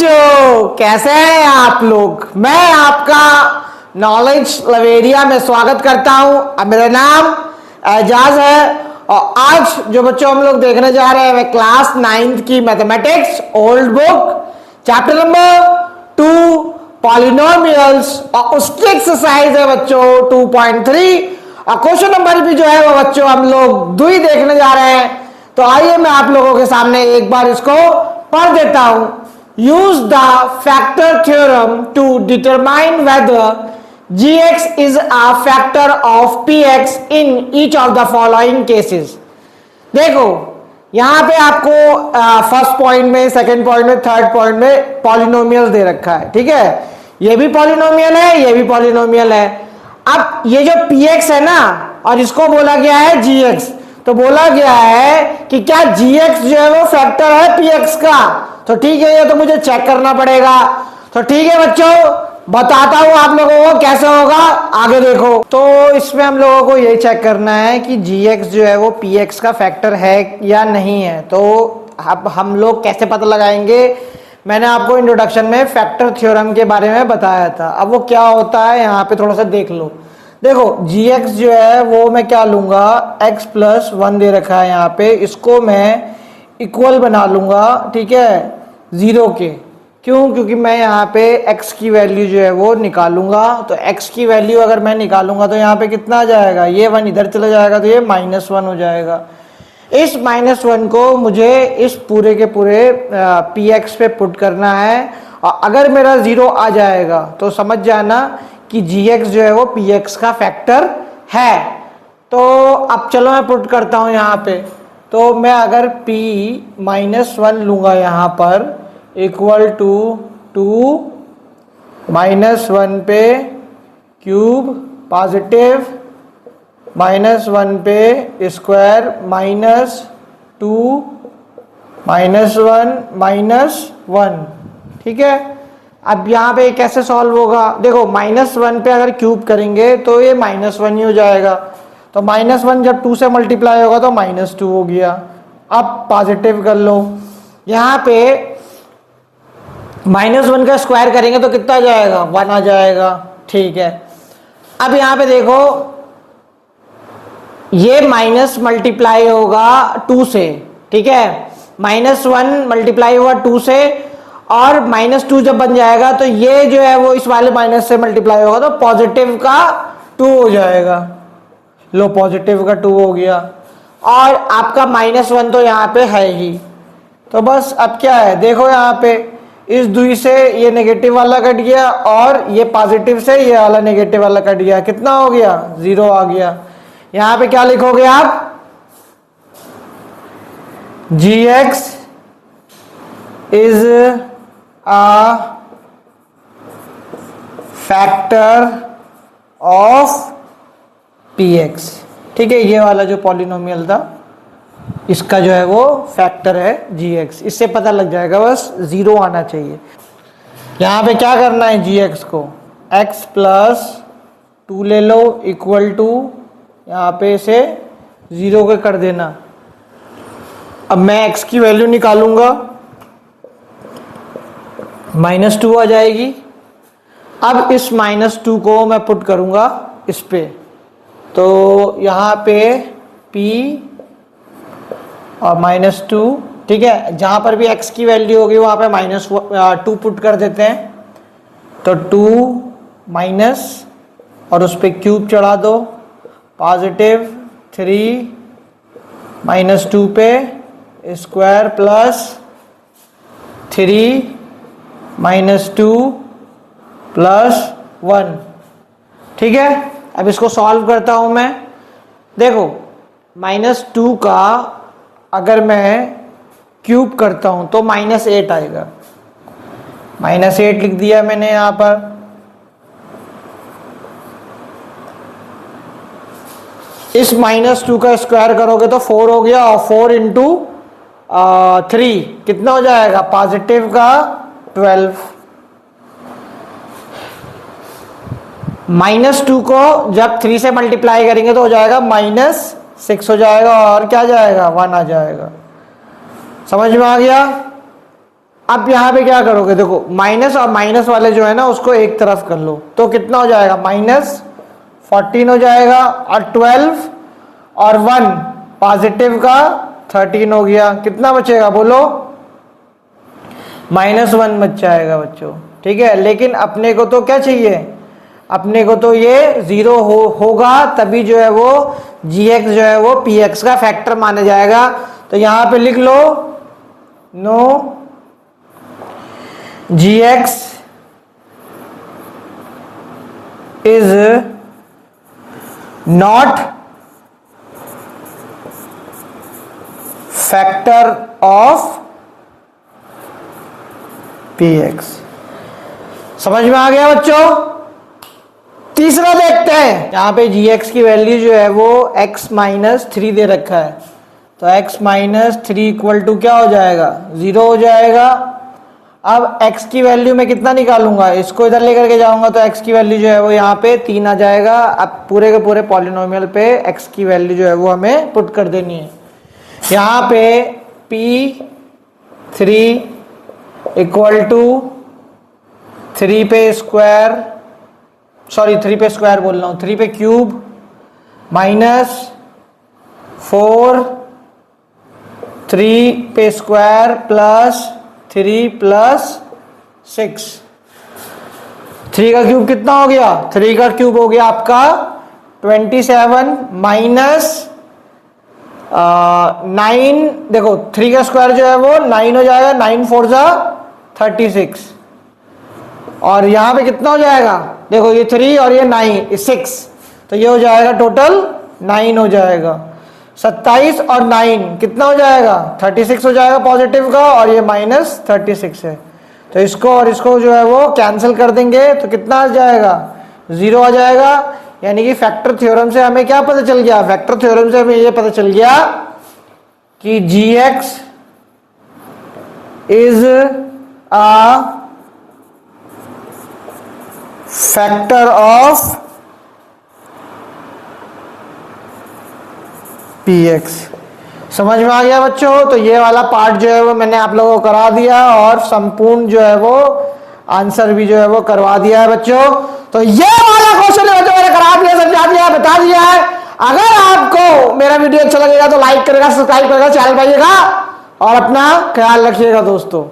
बच्चों, कैसे हैं आप लोग। मैं आपका नॉलेज लवेरिया में स्वागत करता हूं। मेरा नाम एजाज है और आज जो बच्चों हम लोग देखने जा रहे हैं वह क्लास 9th की mathematics old book chapter number 2 polynomials और उसकी एक्सरसाइज है बच्चों 2.3 और क्वेश्चन नंबर भी जो है वो बच्चों हम लोग 2 ही देखने जा रहे हैं। तो आइए मैं आप लोगों के सामने एक बार इसको पढ़ देता हूं। Use the factor theorem to determine whether gx is a factor of px in each of the following cases। देखो यहां पे आपको फर्स्ट पॉइंट में, सेकंड पॉइंट में, थर्ड पॉइंट में पॉलिनोमियल दे रखा है। ठीक है, ये भी पॉलिनोमियल है, ये भी पॉलिनोमियल है। अब ये जो px है ना और इसको बोला गया है gx, तो बोला गया है कि क्या gx जो है वो फैक्टर है px का। तो ठीक है, ये तो मुझे चेक करना पड़ेगा। तो ठीक है बच्चों, बताता हूं आप लोगों को कैसे होगा, आगे देखो। तो इसमें हम लोगों को ये चेक करना है कि gx जो है वो px का फैक्टर है या नहीं है। तो अब हम लोग कैसे पता लगाएंगे, मैंने आपको इंट्रोडक्शन में फैक्टर थ्योरम के बारे में बताया था। अब वो क्या होता है यहाँ पे थोड़ा सा देख लो। देखो gx जो है वो मैं क्या लूंगा, x + 1 दे रखा है यहाँ पे, इसको मैं इक्वल बना लूंगा, ठीक है, 0 के। क्यों? क्योंकि मैं यहाँ पे x की वैल्यू जो है वो निकालूंगा। तो x की वैल्यू अगर मैं निकालूंगा तो यहाँ पे कितना आ जाएगा, ये 1 इधर चला जाएगा तो ये -1 हो जाएगा। इस -1 को मुझे इस पूरे के पूरे px पे पुट करना है और अगर मेरा 0 आ जाएगा तो समझ जाना कि gx जो है वो px का फैक्टर है। तो अब चलो मैं पुट करता हूँ यहाँ पे। तो मैं अगर p-1 लूंगा यहाँ पर इक्वल टू 2 -1 पे क्यूब पॉजिटिव -1 पे स्क्वायर -2 -1 ठीक है। अब यहाँ पे कैसे सॉल्व होगा, देखो -1 पे अगर क्यूब करेंगे तो ये -1 ही हो जाएगा। तो -1 जब 2 से मल्टीप्लाई होगा तो -2 हो गया। अब पॉजिटिव कर लो, यहाँ पे -1 का स्क्वायर करेंगे तो कितना आ जाएगा, 1 आ जाएगा। ठीक है, अब यहाँ पे देखो ये माइनस मल्टीप्लाई होगा 2 से, ठीक है, -1 मल्टीप्लाई हुआ 2 से और -2 जब बन जाएगा तो ये जो है वो इस वाले माइनस से मल्टीप्लाई होगा तो पॉजिटिव का 2 हो जाएगा। लो पॉजिटिव का 2 हो गया और आपका -1 तो यहाँ पे है ही। तो बस अब क्या है, देखो यहाँ पे इस 2 से ये नेगेटिव वाला कट गया और ये पॉजिटिव से ये वाला नेगेटिव वाला कट गया। कितना हो गया, 0 आ गया। यहाँ पे क्या लिखोगे आप, gx is a factor of px। ठीक है, ये वाला जो पॉलिनोमियल था इसका जो है वो फैक्टर है gx। इससे पता लग जाएगा, बस 0 आना चाहिए। यहाँ पे क्या करना है, gx को x + 2 ले लो इक्वल टू, यहाँ पे इसे 0 के कर देना। अब मैं x की वैल्यू निकालूंगा, -2 आ जाएगी। अब इस -2 को मैं पुट करूंगा इस पे, तो यहाँ पे p और -2, ठीक है, जहां पर भी x की वैल्यू होगी वहां पे -2 पुट कर देते हैं। तो 2 माइनस और उस पर क्यूब चढ़ा दो, पॉजिटिव 3 -2 पे स्क्वायर प्लस 3 -2 प्लस 1। ठीक है, अब इसको सॉल्व करता हूं मैं। देखो -2 का अगर मैं क्यूब करता हूं तो -8 आएगा। -8 लिख दिया मैंने यहां पर। इस -2 का स्क्वायर करोगे तो 4 हो गया और 4 इंटू 3 कितना हो जाएगा, पॉजिटिव का 12। -2 को जब 3 से मल्टीप्लाई करेंगे तो हो जाएगा -6 हो जाएगा और क्या जाएगा, 1 आ जाएगा। समझ में आ गया। अब यहाँ पे क्या करोगे, देखो माइनस और माइनस वाले जो है ना उसको एक तरफ कर लो, तो कितना हो जाएगा, -14 हो जाएगा, और 12 और 1 पॉजिटिव का 13 हो गया। कितना बचेगा बोलो, -1 बच जाएगा बच्चों, ठीक है। लेकिन अपने को तो क्या चाहिए, अपने को तो ये 0 होगा तभी जो है वो gx जो है वो px का फैक्टर माना जाएगा। तो यहां पे लिख लो, no gx is not factor of px। समझ में आ गया बच्चों। तीसरा देखते हैं, यहां पे gx की वैल्यू जो है वो x-3 दे रखा है, तो x-3 इक्वल टू क्या हो जाएगा, 0 हो जाएगा। अब x की वैल्यू मैं कितना निकालूंगा, इसको इधर लेकर के जाऊंगा तो x की वैल्यू जो है वो यहाँ पे 3 आ जाएगा। अब पूरे के पूरे पॉलिनोमियल पे x की वैल्यू जो है वो हमें पुट कर देनी है। यहाँ पे p3 इक्वल टू 3 पे स्क्वायर, सॉरी 3 पे स्क्वायर बोल रहा हूं, 3 पे क्यूब -4 3 पे स्क्वायर प्लस 3 प्लस 6। 3 का क्यूब कितना हो गया, 3 का क्यूब हो गया आपका 27 माइनस 9, देखो 3 का स्क्वायर जो है वो 9 हो जाएगा, 9 4 जा 36, और यहां पे कितना हो जाएगा, देखो ये 3 और ये 9 6, तो ये हो जाएगा टोटल 9 हो जाएगा। 27 और 9 कितना हो जाएगा, 36 हो जाएगा पॉजिटिव का, और ये -36 है, तो इसको और इसको जो है वो कैंसिल कर देंगे तो कितना आ जाएगा, 0 आ जाएगा। यानी कि फैक्टर थ्योरम से हमें क्या पता चल गया, फैक्टर थ्योरम से हमें ये पता चल गया कि gx is a factor of px। समझ में आ गया बच्चों। तो ये वाला पार्ट जो है वो मैंने आप लोगों को करा दिया, और संपूर्ण जो है वो आंसर भी जो है वो करवा दिया है बच्चों। तो ये वाला क्वेश्चन बच्चों मैंने करा दिया, समझा दिया, बता दिया है। अगर आपको मेरा वीडियो अच्छा लगेगा तो लाइक करेगा, सब्सक्राइब करेगा, चैनल पाइएगा, और अपना ख्याल रखिएगा दोस्तों।